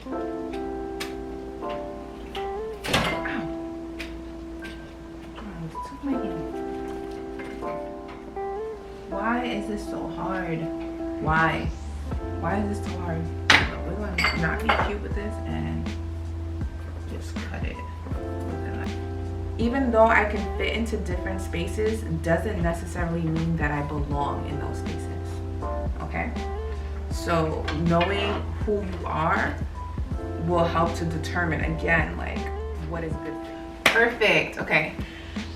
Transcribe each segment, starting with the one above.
Why is this so hard? Why is this so hard? We're going to not be cute with this and just cut it. Even though I can fit into different spaces, doesn't necessarily mean that I belong in those spaces. Okay? So knowing who you are will help to determine, again, like what is good for you. Perfect. Okay.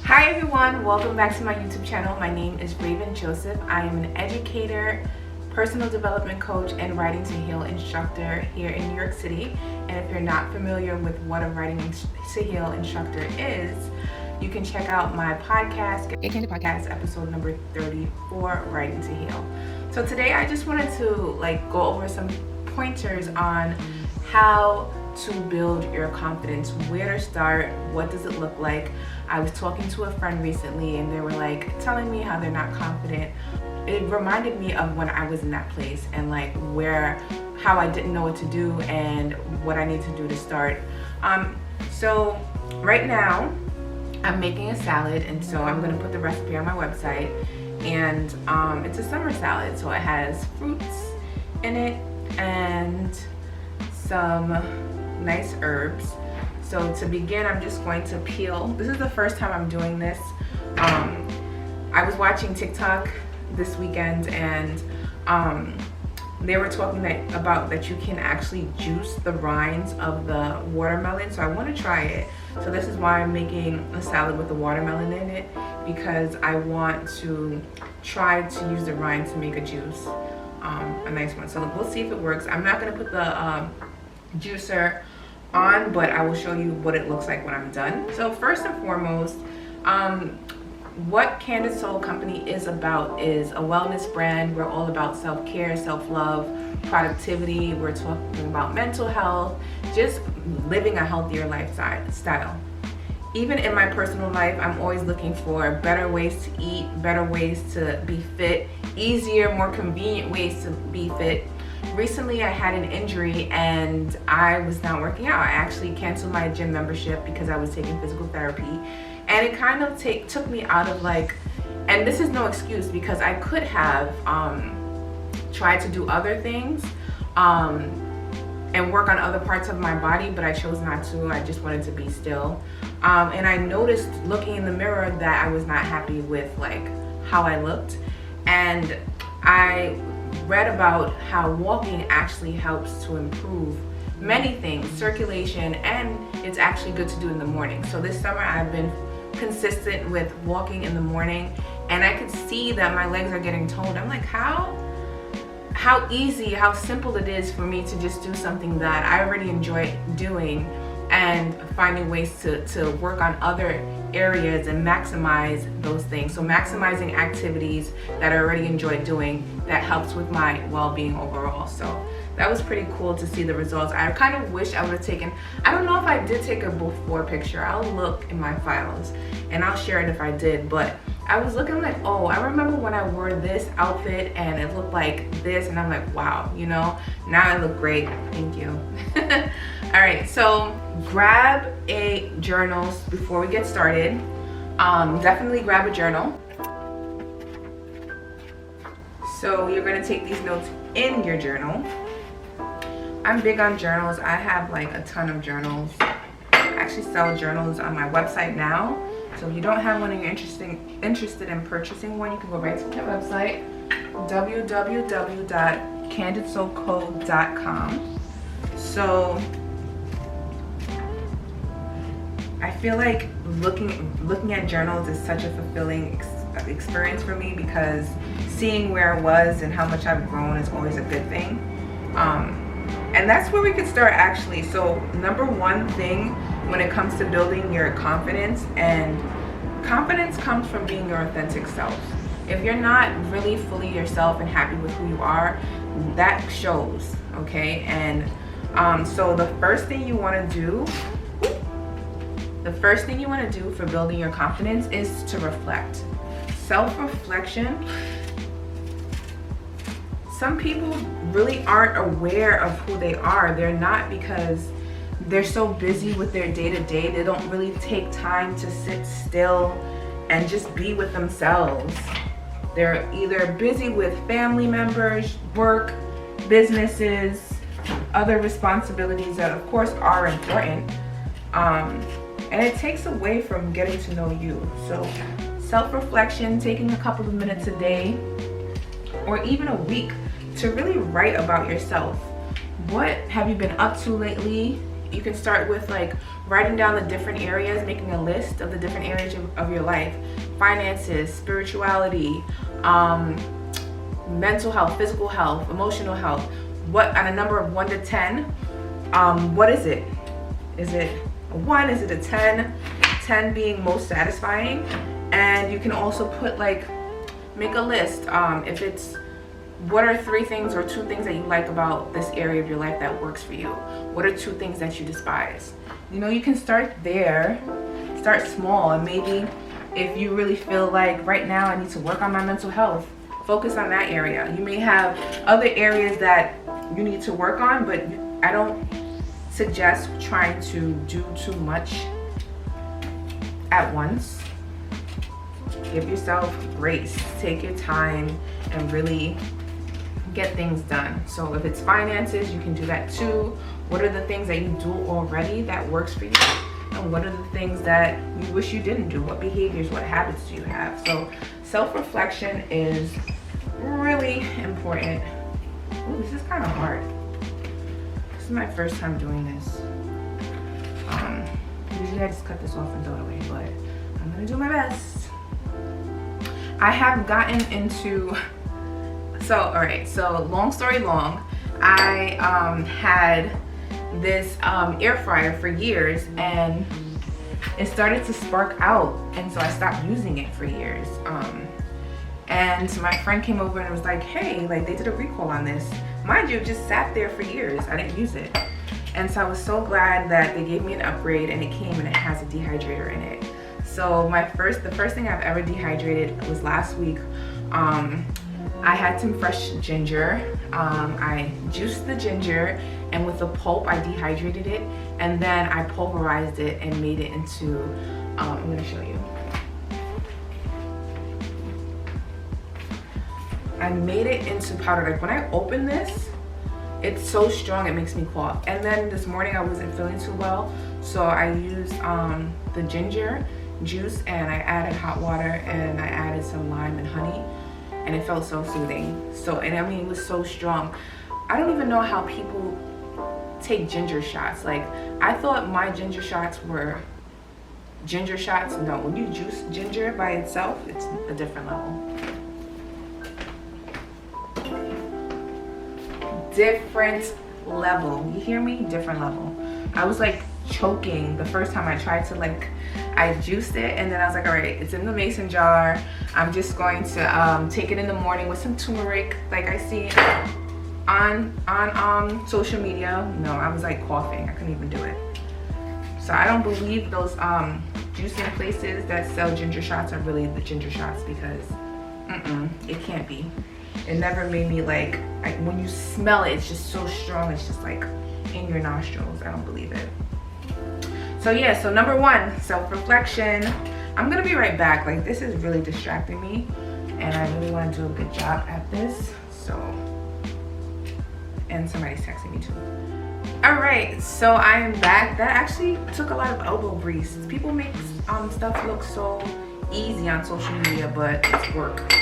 Hi everyone, welcome back to my YouTube channel. My name is Raven Joseph. I am an educator, personal development coach, and Writing to Heal instructor here in New York City. And if you're not familiar with what a Writing to Heal instructor is, you can check out my podcast, Get Candid Podcast, episode number 34, Writing to Heal. So today I just wanted to go over some pointers on how to build your confidence, where to start, what does it look like. I was talking to a friend recently and they were telling me how they're not confident. It reminded me of when I was in that place and how I didn't know what to do and what I need to do to start. So right now I'm making a salad, and so I'm going to put the recipe on my website. And it's a summer salad, so it has fruits in it and some nice herbs. So to begin, I'm just going to peel. This is the first time I'm doing this. I was watching TikTok this weekend, and they were talking about that you can actually juice the rinds of the watermelon. So I want to try it. So this is why I'm making a salad with the watermelon in it, because I want to try to use the rind to make a juice, a nice one. So we'll see if it works. I'm not going to put the juicer on, but I will show you what it looks like when I'm done. So first and foremost, what Candid Soul Company is about is a wellness brand. We're all about self-care, self-love, productivity. We're talking about mental health, just living a healthier lifestyle. Even in my personal life, I'm always looking for better ways to eat, better ways to be fit, easier, more convenient ways to be fit. Recently, I had an injury and I was not working out. I actually canceled my gym membership because I was taking physical therapy. And it kind of took me out of and this is no excuse, because I could have tried to do other things and work on other parts of my body, but I chose not to. I just wanted to be still. And I noticed looking in the mirror that I was not happy with how I looked. And I read about how walking actually helps to improve many things, circulation, and it's actually good to do in the morning. So this summer I've been consistent with walking in the morning, and I could see that my legs are getting toned. I'm like, how easy, how simple it is for me to just do something that I already enjoy doing, and finding ways to work on other areas and maximize those things. So maximizing activities that I already enjoy doing, that helps with my well-being overall. So that was pretty cool to see the results. I kind of wish I would have taken, I don't know if I did take a before picture. I'll look in my files and I'll share it if I did, but I was looking oh, I remember when I wore this outfit and it looked like this, and I'm like, wow, now I look great. Thank you. All right, so grab a journal before we get started. Definitely grab a journal. So you're gonna take these notes in your journal. I'm big on journals. I have a ton of journals. I actually sell journals on my website now. So if you don't have one and you're interested in purchasing one, you can go right to my website, www.candidsoulco.com. So I feel like looking at journals is such a fulfilling experience for me, because seeing where I was and how much I've grown is always a good thing. And that's where we could start actually. So number one thing when it comes to building your confidence, and confidence comes from being your authentic self. If you're not really fully yourself and happy with who you are, that shows, okay? And so the first thing you want to do for building your confidence is to reflect. Self-reflection some people really aren't aware of who they are. They're not, because they're so busy with their day-to-day. They don't really take time to sit still and just be with themselves. They're either busy with family members, work, businesses, other responsibilities that of course are important. And it takes away from getting to know you. So self-reflection, taking a couple of minutes a day or even a week to really write about yourself. What have you been up to lately? You can start with like writing down the different areas, making a list of the different areas of your life. Finances, spirituality, mental health, physical health, emotional health. What, on a number of 1 to 10, what is it? Is it a 1? Is it a 10? 10 being most satisfying. And you can also put like, make a list. If it's, what are 3 things or 2 things that you like about this area of your life that works for you? What are 2 things that you despise? You know, you can start there, start small, and maybe if you really feel like right now I need to work on my mental health, focus on that area. You may have other areas that you need to work on, but I don't suggest trying to do too much at once. Give yourself grace, take your time, and really get things done. So if it's finances, you can do that too. What are the things that you do already that works for you? And what are the things that you wish you didn't do? What behaviors, what habits do you have? So self-reflection is really important. Ooh, this is kind of hard. This is my first time doing this. Usually I just cut this off and throw it away, but I'm gonna do my best. I have gotten into, all right, so long story long, I had this air fryer for years, and it started to spark out, and so I stopped using it for years. And my friend came over and was like, hey, like they did a recall on this. Mind you, it just sat there for years. I didn't use it. And so I was so glad that they gave me an upgrade, and it came and it has a dehydrator in it. So the first thing I've ever dehydrated was last week. I had some fresh ginger. I juiced the ginger, and with the pulp I dehydrated it, and then I pulverized it and made it into, I'm gonna show you. I made it into powder. Like when I open this, it's so strong it makes me cough. And then this morning I wasn't feeling too well, so I used the ginger juice, and I added hot water, and I added some lime and honey, and it felt so soothing. So, and I mean, it was so strong. I don't even know how people take ginger shots. Like, I thought my ginger shots were ginger shots. No, when you juice ginger by itself, it's a different level. Different level. You hear me? Different level. I was like choking the first time I tried to, like, I juiced it, and then I was like, all right, it's in the mason jar. I'm just going to take it in the morning with some turmeric, like I see on social media. No, I was like coughing. I couldn't even do it. So I don't believe those juicing places that sell ginger shots are really the ginger shots, because it can't be. It never made me like, when you smell it, it's just so strong. It's just like in your nostrils. I don't believe it. So yeah, so number 1, self-reflection. I'm gonna be right back. Like, this is really distracting me, and I really want to do a good job at this. So, and somebody's texting me too. All right, so I am back. That actually took a lot of elbow grease. People make stuff look so easy on social media, but it's work.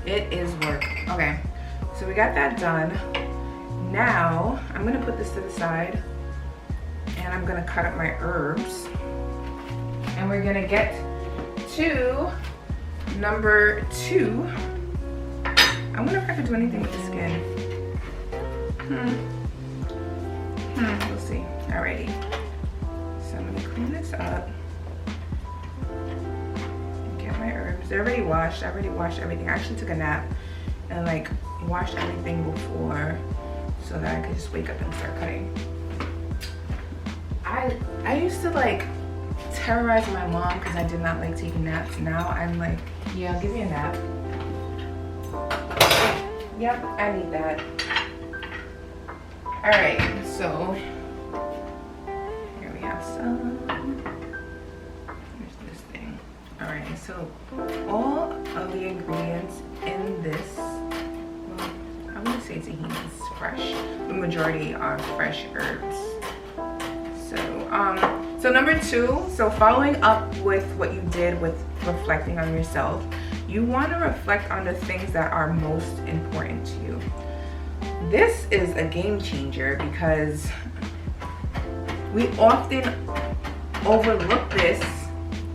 It is work. Okay, so we got that done. Now I'm gonna put this to the side, and I'm gonna cut up my herbs, and we're gonna get to number 2. I wonder if I could do anything with the skin. We'll see. Alrighty. So I'm gonna clean this up. Get my herbs. They're already washed. I already washed everything. I actually took a nap and like washed everything before, so that I could just wake up and start cutting. I used to like terrorize my mom because I did not like taking naps. Now I'm like, yeah, I'll give you a nap. Yep, I need that. All right, so here we have some. Here's this thing. All right, so all of the ingredients in this, well, I wouldn't say tahini is fresh. The majority are fresh herbs. So number 2, so following up with what you did with reflecting on yourself, you want to reflect on the things that are most important to you. This is a game changer because we often overlook this,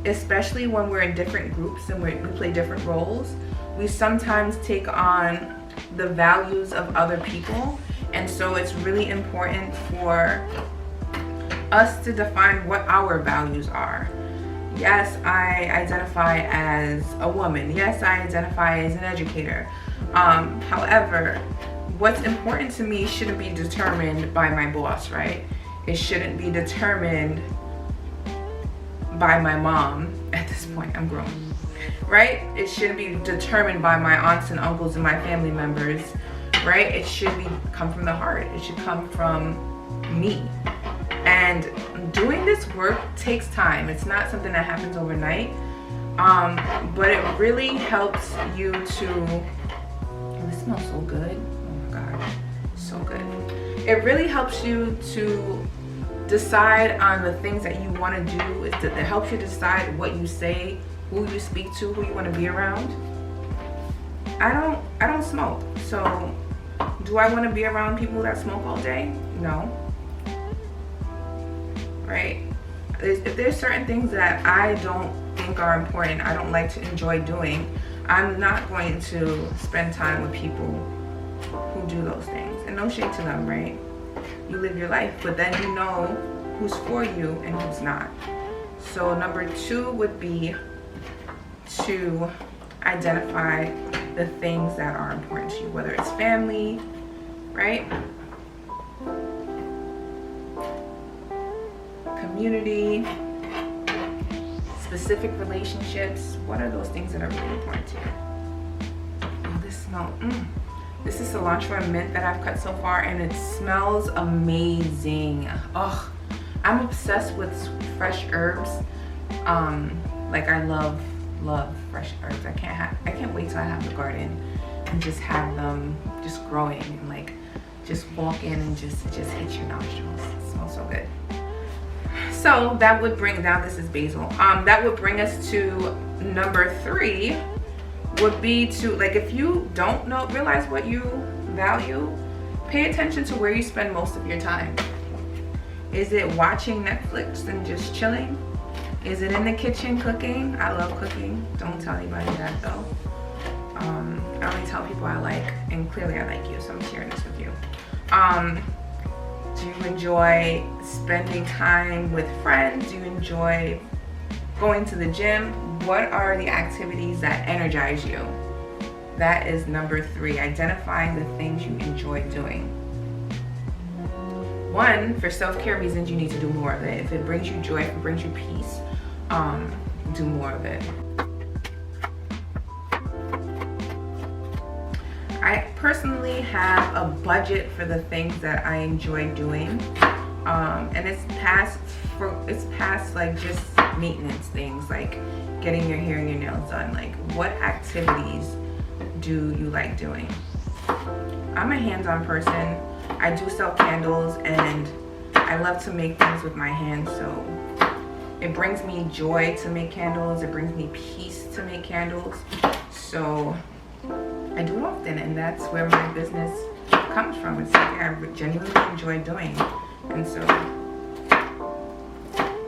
especially when we're in different groups and we play different roles. We sometimes take on the values of other people, and so it's really important for us to define what our values are. Yes, I identify as a woman. Yes, I identify as an educator. However, what's important to me shouldn't be determined by my boss, right? It shouldn't be determined by my mom. At this point, I'm grown, right? It shouldn't be determined by my aunts and uncles and my family members, right? It should come from the heart. It should come from me. And doing this work takes time. It's not something that happens overnight, but it really helps you to, oh, this smells so good. Oh my gosh, so good. It really helps you to decide on the things that you want to do. It helps you decide what you say, who you speak to, who you want to be around. I don't smoke, so do I want to be around people that smoke all day? No. Right? If there's certain things that I don't think are important, I don't like to enjoy doing, I'm not going to spend time with people who do those things. And no shade to them, right? You live your life, but then you know who's for you and who's not. So number 2 would be to identify the things that are important to you, whether it's family, right? Community, specific relationships. What are those things that are really important to you? Oh, this smells, This is cilantro and mint that I've cut so far, and it smells amazing. Oh, I'm obsessed with fresh herbs. Like I love fresh herbs. I can't wait till I have the garden and just have them just growing and like just walk in and just hit your nostrils. It smells so good. So that would bring, now this is basil. That would bring us to number 3, would be to, like, if you don't realize what you value, pay attention to where you spend most of your time. Is it watching Netflix and just chilling? Is it in the kitchen cooking? I love cooking. Don't tell anybody that though. I only tell people I like, and clearly I like you, so I'm sharing this with you. Do you enjoy spending time with friends? Do you enjoy going to the gym? What are the activities that energize you? That is number 3, identifying the things you enjoy doing. 1, for self-care reasons, you need to do more of it. If it brings you joy, if it brings you peace, do more of it. I personally have a budget for the things that I enjoy doing, and it's past like just maintenance things, like getting your hair and your nails done. Like, what activities do you like doing? I'm a hands-on person. I do sell candles, and I love to make things with my hands, so it brings me joy to make candles. It brings me peace to make candles. So I do it often, and that's where my business comes from. It's something I genuinely enjoy doing. And so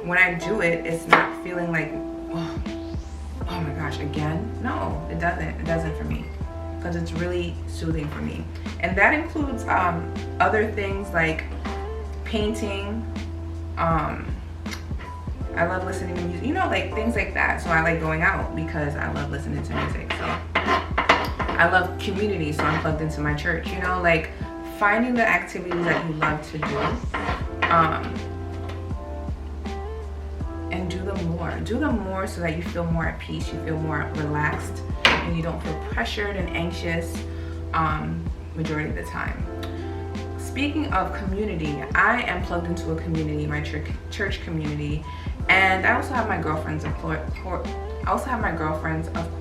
when I do it, it's not feeling like, oh my gosh, again? No, it doesn't. It doesn't for me, because it's really soothing for me. And that includes other things like painting. I love listening to music, like things like that. So I like going out because I love listening to music. So I love community, so I'm plugged into my church, like finding the activities that you love to do, and do them more so that you feel more at peace, you feel more relaxed, and you don't feel pressured and anxious. majority of the time. Speaking of community, I am plugged into a community, my church community, and I also have my girlfriends, of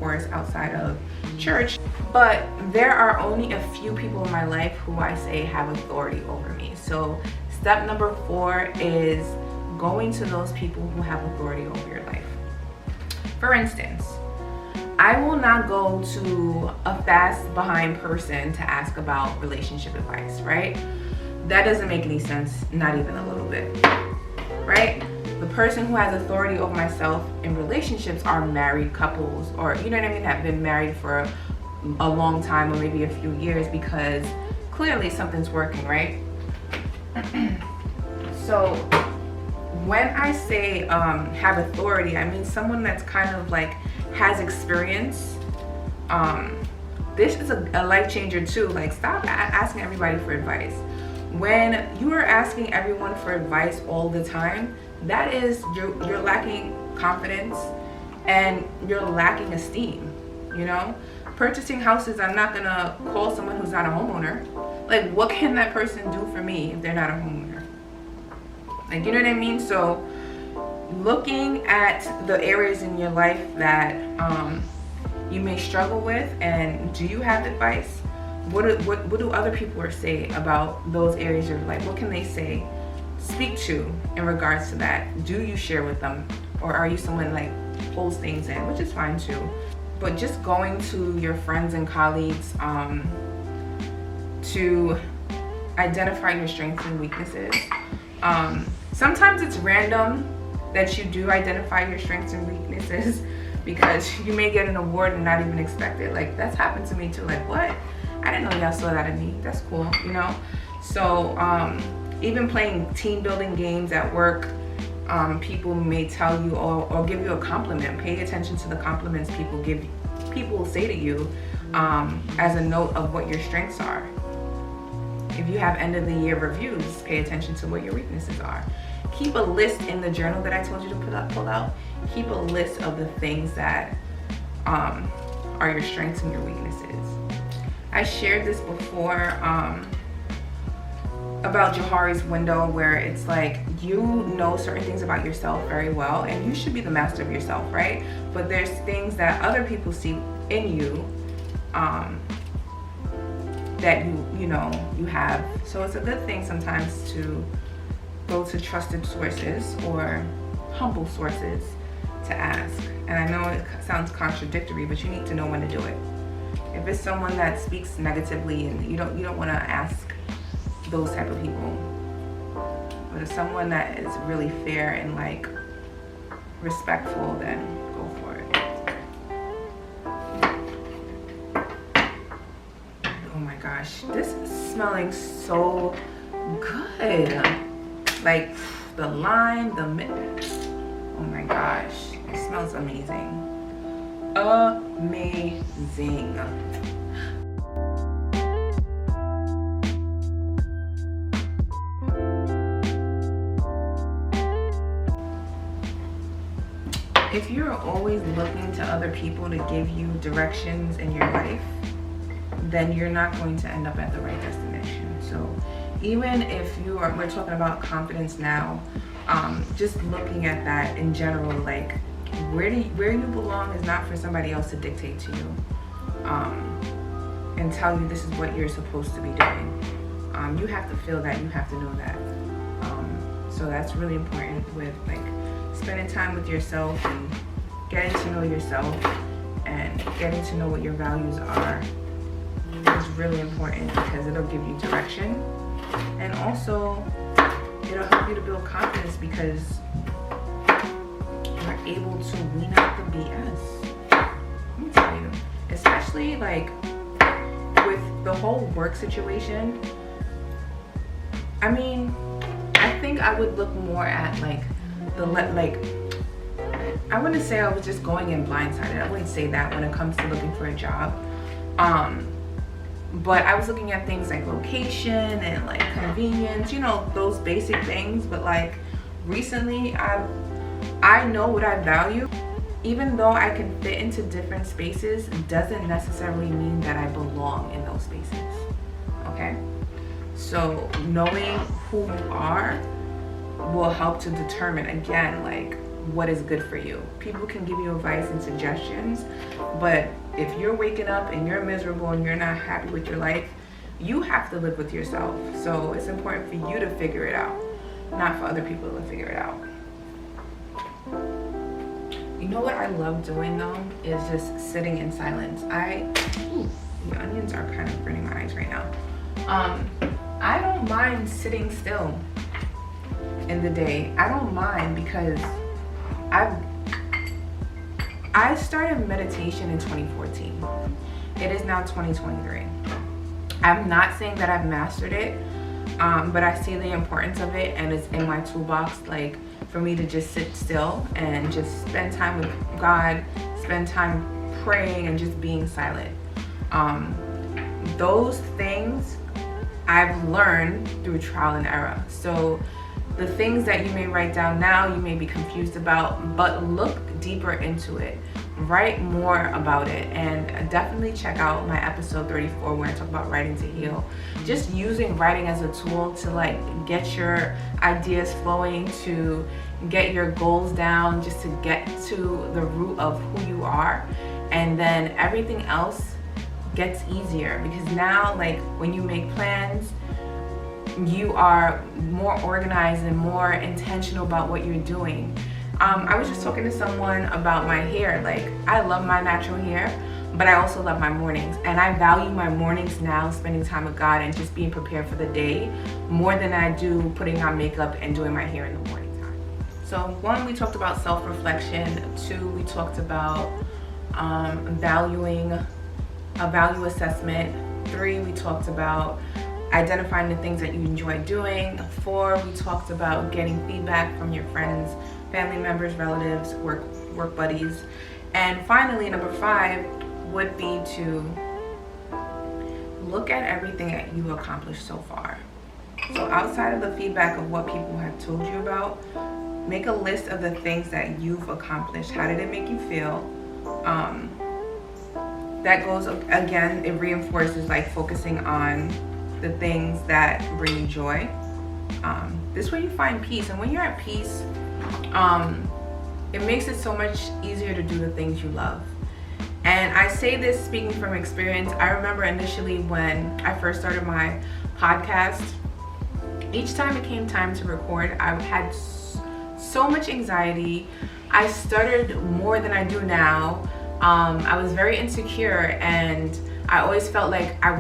course, outside of church. But there are only a few people in my life who I say have authority over me. So step number 4 is going to those people who have authority over your life. For instance, I will not go to a fast behind person to ask about relationship advice, right? That doesn't make any sense, not even a little bit, right? The person who has authority over myself in relationships are married couples, or you know what I mean, have been married for a long time or maybe a few years, because clearly something's working, right? So when I say have authority, I mean someone that's kind of like has experience. This is a life changer too. Like, stop asking everybody for advice. When you are asking everyone for advice all the time, that is you're lacking confidence and you're lacking esteem. You know, purchasing houses, I'm not gonna call someone who's not a homeowner. Like, what can that person do for me if they're not a homeowner? Like, you know what I mean? So looking at the areas in your life that you may struggle with, and do you have advice? What do other people say about those areas of your life? What can they say, speak to in regards to that? Do you share with them, or are you someone like holds things in, which is fine too? But just going to your friends and colleagues to identify your strengths and weaknesses. Sometimes it's random that you do identify your strengths and weaknesses, because you may get an award and not even expect it. Like, that's happened to me too. Like, what? I didn't know y'all saw that in me. That's cool, you know? So even playing team building games at work, people may tell you or give you a compliment. Pay attention to the compliments people say to you as a note of what your strengths are. If you have end of the year reviews, pay attention to what your weaknesses are. Keep a list in the journal that I told you to pull out. Keep a list of the things that are your strengths and your weaknesses. I shared this before about Johari's window, where it's like, you know certain things about yourself very well, and you should be the master of yourself, right? But there's things that other people see in you that you have. So it's a good thing sometimes to go to trusted sources or humble sources to ask. And I know it sounds contradictory, but you need to know when to do it. If it's someone that speaks negatively, and you don't want to ask those type of people. But if someone that is really fair and like respectful, then go for it. Oh my gosh, this is smelling so good. Like the lime, oh my gosh, it smells amazing. Amazing. If you're always looking to other people to give you directions in your life, then you're not going to end up at the right destination. So even if we're talking about confidence now, just looking at that in general, like where you belong is not for somebody else to dictate to you and tell you this is what you're supposed to be doing. You have to feel that, you have to know that. So that's really important with like spending time with yourself and getting to know yourself and getting to know what your values are is really important, because it'll give you direction, and also it'll help you to build confidence because you're able to wean out the BS. Let me tell you, especially like with the whole work situation. I mean, I think I would look more at like I wouldn't say I was just going in blindsided. I wouldn't say that when it comes to looking for a job. But I was looking at things like location and like convenience, those basic things. But like recently, I know what I value, even though I can fit into different spaces, doesn't necessarily mean that I belong in those spaces. Okay? So knowing who you are will help to determine, again, like, what is good for you. People can give you advice and suggestions, but if you're waking up and you're miserable and you're not happy with your life, you have to live with yourself. So it's important for you to figure it out, not for other people to figure it out. You know what I love doing though is just sitting in silence. The onions are kind of burning my eyes right now. I don't mind sitting still in the day. I don't mind because I started meditation in 2014. It is now 2023. I'm not saying that I've mastered it, but I see the importance of it, and it's in my toolbox, like, for me to just sit still and just spend time with God, spend time praying and just being silent. Those things I've learned through trial and error. So the things that you may write down now, you may be confused about, but look deeper into it. Write more about it, and definitely check out my episode 34 where I talk about writing to heal. Just using writing as a tool to, like, get your ideas flowing, to get your goals down, just to get to the root of who you are, and then everything else gets easier, because now, like, when you make plans, you are more organized and more intentional about what you're doing. I was just talking to someone about my hair. Like, I love my natural hair, but I also love my mornings, and I value my mornings now, spending time with God and just being prepared for the day, more than I do putting on makeup and doing my hair in the morning time. So 1, we talked about self-reflection. 2, we talked about valuing a value assessment. 3, we talked about identifying the things that you enjoy doing. 4, we talked about getting feedback from your friends, family members, relatives, work buddies. And finally, number 5 would be to look at everything that you've accomplished so far. So outside of the feedback of what people have told you about, make a list of the things that you've accomplished. How did it make you feel? That goes, again, it reinforces, like, focusing on the things that bring you joy. This way you find peace, and when you're at peace, it makes it so much easier to do the things you love. And I say this speaking from experience. I remember initially when I first started my podcast, each time it came time to record, I had so much anxiety. I stuttered more than I do now. I was very insecure, and I always felt like I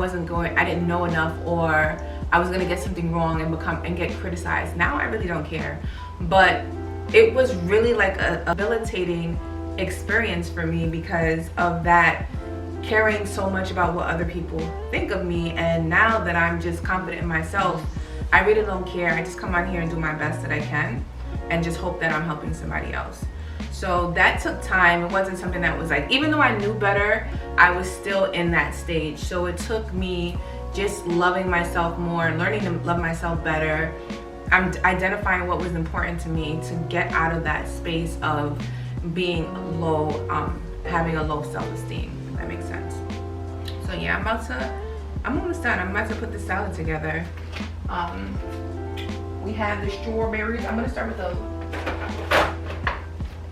didn't know enough, or I was gonna get something wrong and get criticized. Now I really don't care. But it was really like a debilitating experience for me because of that, caring so much about what other people think of me. And now that I'm just confident in myself, I really don't care. I just come on here and do my best that I can and just hope that I'm helping somebody else. So that took time. It wasn't something that was like, even though I knew better, I was still in that stage. So it took me just loving myself more, learning to love myself better. I'm identifying what was important to me to get out of that space of being low, having a low self-esteem, if that makes sense. So yeah, I'm almost done. I'm about to put the salad together. We have the strawberries. I'm gonna start with the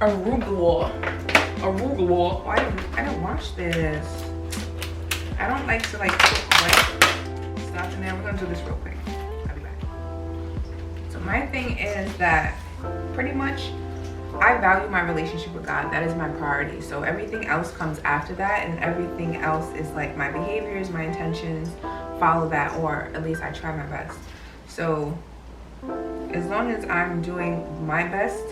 arugula. Oh, I didn't wash this. I don't like to, like, put wet stuff in there. We're gonna do this real quick. I'll be back. So my thing is that pretty much I value my relationship with God. That is my priority. So everything else comes after that, and everything else is like my behaviors, my intentions, follow that, or at least I try my best. So as long as I'm doing my best,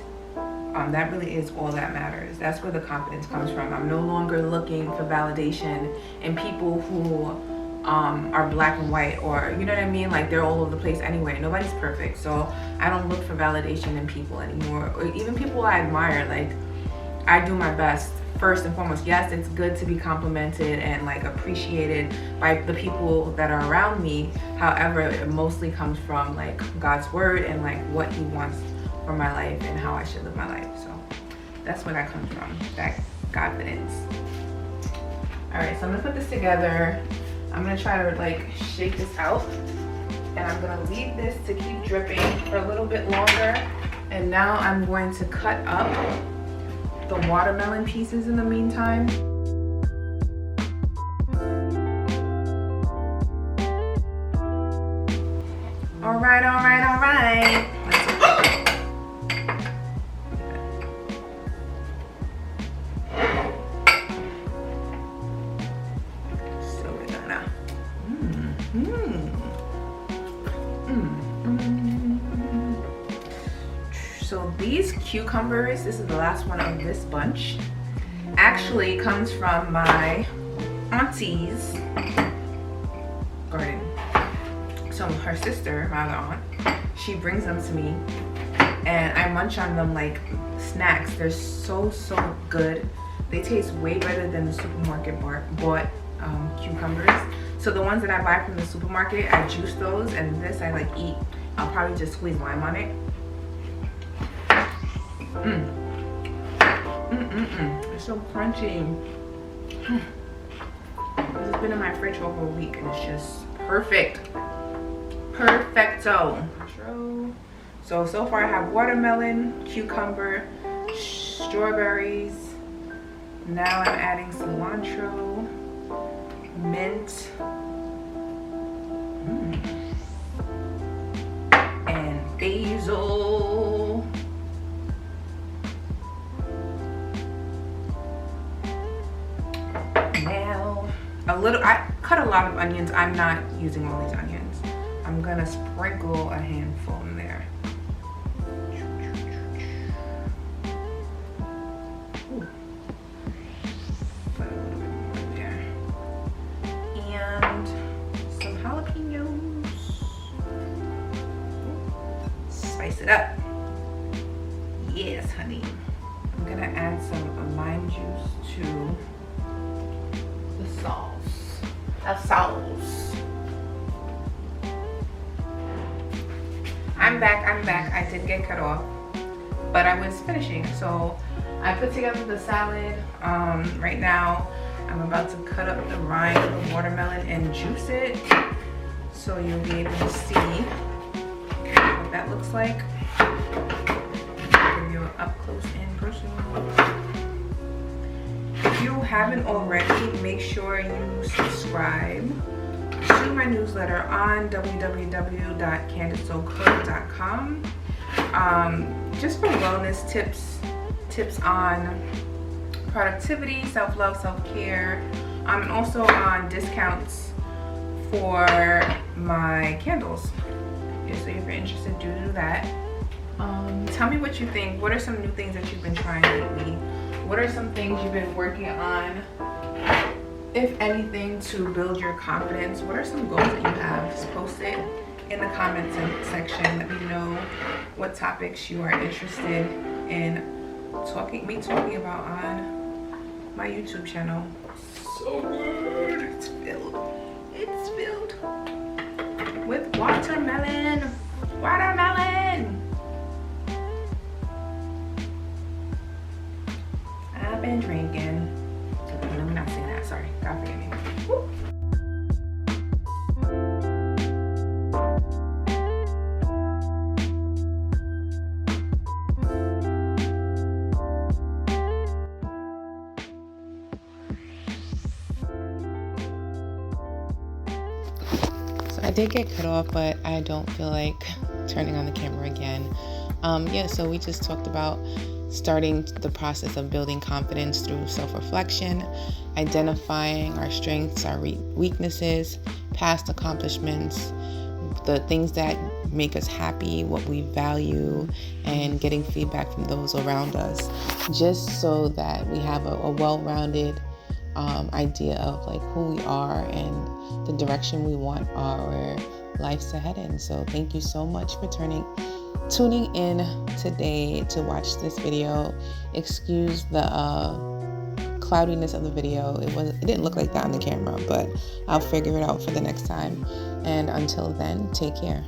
that really is all that matters. That's where the confidence comes from. I'm no longer looking for validation in people who are black and white, or, you know what I mean? Like, they're all over the place anyway. Nobody's perfect. So I don't look for validation in people anymore, or even people I admire. Like, I do my best first and foremost. Yes, it's good to be complimented and, like, appreciated by the people that are around me. However, it mostly comes from, like, God's word and, like, what he wants for my life and how I should live my life. So That's where that comes from, that confidence. All right, so I'm gonna put this together. I'm gonna try to like shake this out, and I'm gonna leave this to keep dripping for a little bit longer. And now I'm going to cut up the watermelon pieces in the meantime. All right, all right, all right. So we're gonna. So these cucumbers, this is the last one of this bunch, actually comes from my auntie's garden. So her sister, my other aunt, she brings them to me and I munch on them like snacks. They're so good. They taste way better than the supermarket bought cucumbers. So the ones that I buy from the supermarket, I juice those, and this I like eat. I'll probably just squeeze lime on it. It's so crunchy. It's been in my fridge for over a week and it's just perfect. Perfecto. So far I have watermelon, cucumber, strawberries. Now I'm adding cilantro, mint, and basil. Now I cut a lot of onions. I'm not using all these onions. I'm gonna sprinkle a handful in there. Ooh. Put a little bit more in there. And some jalapenos. Spice it up. Yes, honey. I'm gonna add some lime juice to the sauce. I'm back. I did get cut off, but I was finishing. So I put together the salad. Right now, I'm about to cut up the rind of the watermelon and juice it. So you'll be able to see what that looks like. Give you an up close and personal. If you haven't already, make sure you subscribe to my newsletter on www.candicesoulcook.com. Just for wellness tips on productivity, self-love, self-care, and also on discounts for my candles. So if you're interested, do that. Tell me what you think. What are some new things that you've been trying lately? What are some things you've been working on, if anything, to build your confidence? What are some goals that you have? Just post it in the comments section. Let me know what topics you are interested in talking about on my YouTube channel. So good. It's filled with watermelon. I've been drinking. Let me not say that. Sorry. God forgive me. Woo. So I did get cut off, but I don't feel like turning on the camera again. So we just talked about starting the process of building confidence through self-reflection, identifying our strengths, our weaknesses, past accomplishments, the things that make us happy, what we value, and getting feedback from those around us, just so that we have a well-rounded idea of like who we are and the direction we want our lives to head in. So thank you so much for tuning in today to watch this video. Excuse the cloudiness of the video. It didn't look like that on the camera, but I'll figure it out for the next time. And until then, take care.